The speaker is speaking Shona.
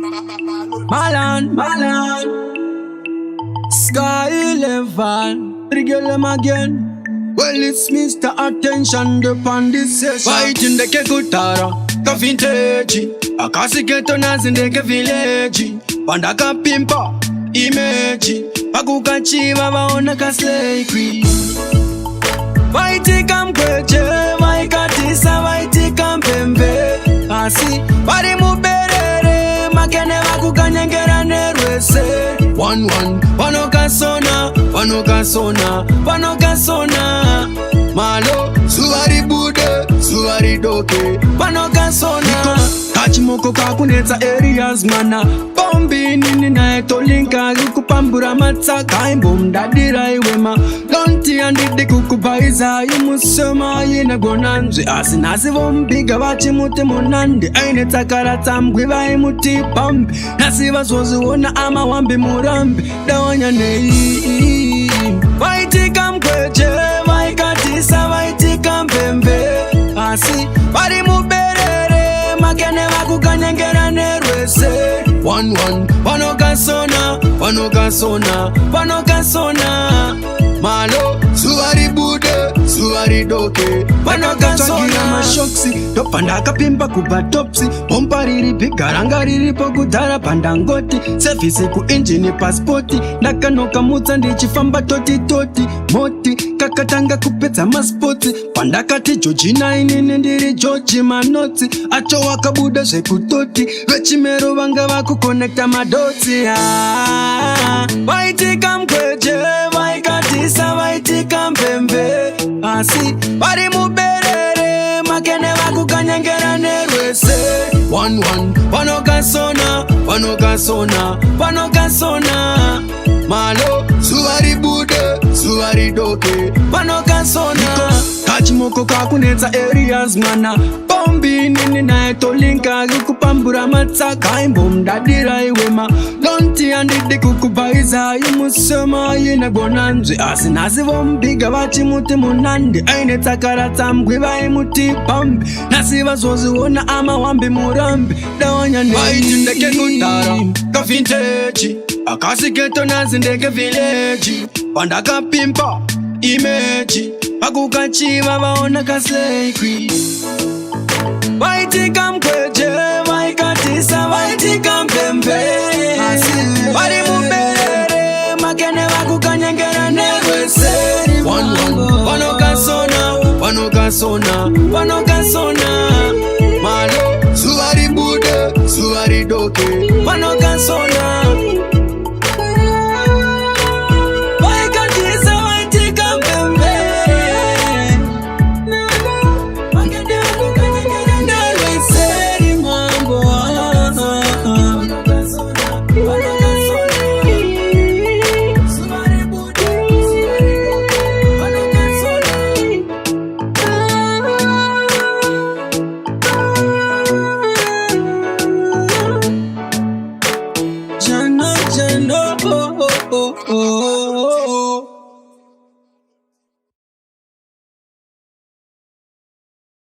Malon, Sky 11, the girl them again. Well, it's Mr. Attention upon this session. Fighting the kekutara, ka vintage. Akasi keto nazindeke village. Pandaka pimpa, image. Pakukachiva vaona ka slay queen. Vaiti kamugweje, vaikatisa vaiti kampembe. Asi, vari muberere, makene vakukanyengera nerwese. One, vanokasona. Malo, suvari bude, suvari doke. Vanokasona. Kachimoko kakunetsa areas mana. Bombi nini na etolinka kukupambura matsaka imbomdadira iwema. Lonti andidi kukubaiza imusema yina gonanzwe. Asinasi vombiga vachimute monande. Aine takarata mgwiva imuti pambi. Nasiva zoziwona ama wambi murambi. Dawanya nei. Vaiti kamugweje, vaikatisa vaiti kampembe. Asi, vari muberere, makene vakukanyengera nerwese. One, vanokasona. Malo, suvari bude, suvari doke. Vanokasona mashoksi, topanda kapimpa kubatopsi. Pompariri pikarangari pokudara pandangoti. Service ku engine passporti. Nakanoka mutsa ndichifamba toti. Moti, kakatanga kupetsa maspoti. Pandakati Georgina inini ndiri Georgi manoti. Acho wakabuda zvekutoti. Vechimero vanga vakukonekta madoti. Vaiti kamugweje, vaikatisa vaiti kampembe. Asi, vari muberere, makene vakukanyengera nerwese. One, vanokasona. Malo, suvari bude, suvari doke. Vanokasona. Kachimoko kakunetsa areas mana. Bombi nini na etolinka kukupambura matsaka imbomdadira iwema. Lonti andidi kukubaiza imusema yina gonanzwe. Asinasi vombiga vachimute monande. Aine takarata mgwiva imuti pambi. Nasiva zoziwona ama wambi murambi. Dawanya nei. Vaitindeke kutara, ka vintage. Akasi keto nazindeke village. Pandaka pimpa, image. Pakukachiva vaona ka slay queen. Vaiti kamugweje, vaikatisa vaiti kampembe. Vari muberere, makene vakukanyengera nerwese. One, vanokasona. Malo, suvari bude, suvari doke. Vanokasona.